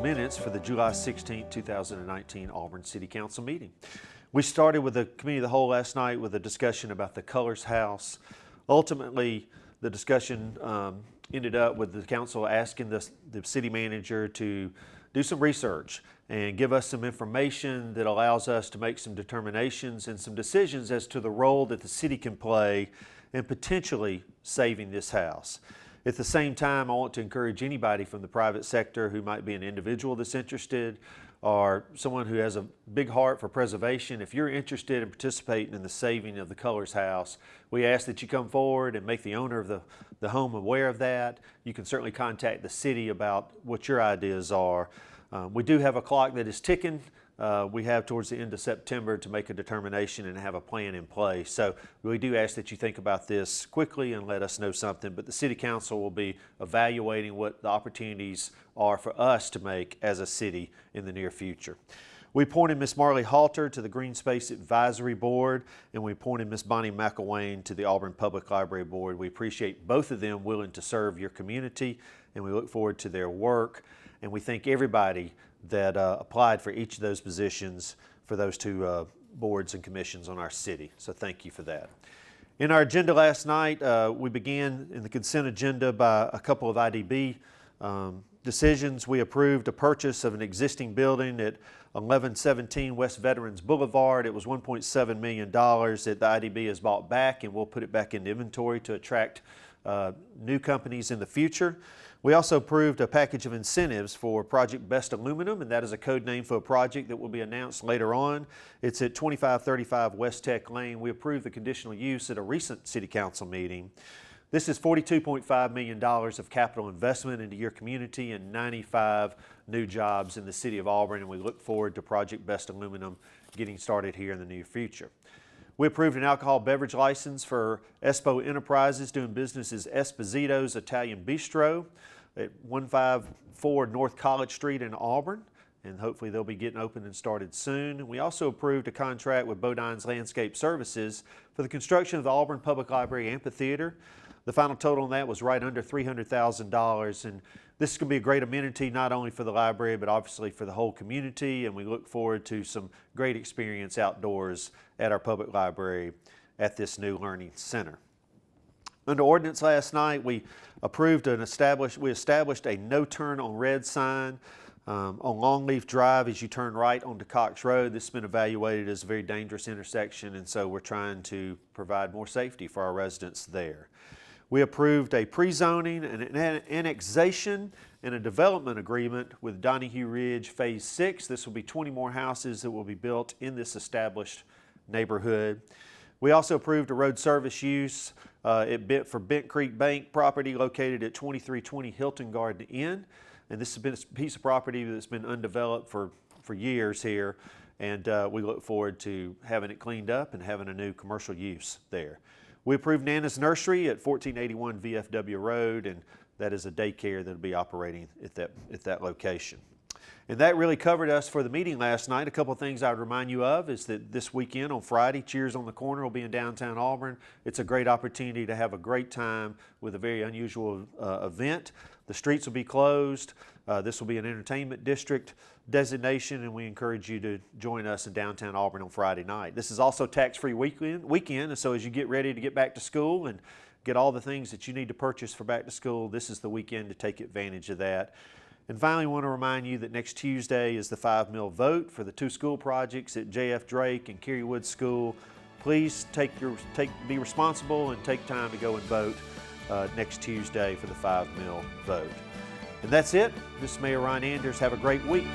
minutes for the July 16, 2019 Auburn City Council meeting. We started with the committee of the whole last night with a discussion about the Colors House. Ultimately, the discussion ended up with the council asking the city manager to do some research and give us some information that allows us to make some determinations and some decisions as to the role that the city can play in potentially saving this house. At the same time, I want to encourage anybody from the private sector who might be an individual that's interested or someone who has a big heart for preservation. If you're interested in participating in the saving of the Colors House, we ask that you come forward and make the owner of the home aware of that. You can certainly contact the city about what your ideas are. We do have a clock that is ticking. We have towards the end of September to make a determination and have a plan in place. So we do ask that you think about this quickly and let us know something. But the City Council will be evaluating what the opportunities are for us to make as a city in the near future. We appointed Ms. Marley Halter to the Green Space Advisory Board, and we appointed Ms. Bonnie McElwain to the Auburn Public Library Board. We appreciate both of them willing to serve your community, and we look forward to their work. And we thank everybody that applied for each of those positions for those two boards and commissions on our city. So thank you for that. In our agenda last night, we began in the consent agenda by a couple of IDB decisions. We approved a purchase of an existing building at 1117 West Veterans Boulevard. It was $1.7 million that the IDB has bought back, and we'll put it back into inventory to attract new companies in the future. We also approved a package of incentives for Project Best Aluminum, and that is a code name for a project that will be announced later on. It's at 2535 West Tech Lane. We approved the conditional use at a recent City Council meeting. This is $42.5 million of capital investment into your community and 95 new jobs in the city of Auburn, and we look forward to Project Best Aluminum getting started here in the near future. We approved an alcohol beverage license for Espo Enterprises doing business as Esposito's Italian Bistro at 154 North College Street in Auburn, and hopefully they'll be getting open and started soon. We also approved a contract with Bodine's Landscape Services for the construction of the Auburn Public Library Amphitheater. The final total on that was right under $300,000, and this is going to be a great amenity not only for the library but obviously for the whole community, and we look forward to some great experience outdoors at our public library at this new learning center. Under ordinance last night, we established a no turn on red sign on Longleaf Drive as you turn right onto Cox Road. This has been evaluated as a very dangerous intersection, and so we're trying to provide more safety for our residents there. We approved a pre-zoning, an annexation, and a development agreement with Donahue Ridge Phase 6. This will be 20 more houses that will be built in this established neighborhood. We also approved a road service use for Bent Creek Bank property located at 2320 Hilton Garden Inn. And this has been a piece of property that's been undeveloped for years here, and we look forward to having it cleaned up and having a new commercial use there. We approved Nana's Nursery at 1481 VFW Road, and that is a daycare that will be operating at that location. And that really covered us for the meeting last night. A couple of things I would remind you of is that this weekend on Friday, Cheers on the Corner will be in downtown Auburn. It's a great opportunity to have a great time with a very unusual event. The streets will be closed. This will be an entertainment district designation, and we encourage you to join us in downtown Auburn on Friday night. This is also tax-free weekend, and so as you get ready to get back to school and get all the things that you need to purchase for back to school, this is the weekend to take advantage of that. And finally, I want to remind you that next Tuesday is the 5 mil vote for the two school projects at J.F. Drake and Kerry Wood School. Please be responsible and take time to go and vote next Tuesday for the 5 mil vote. And that's it. This is Mayor Ron Anders. Have a great week.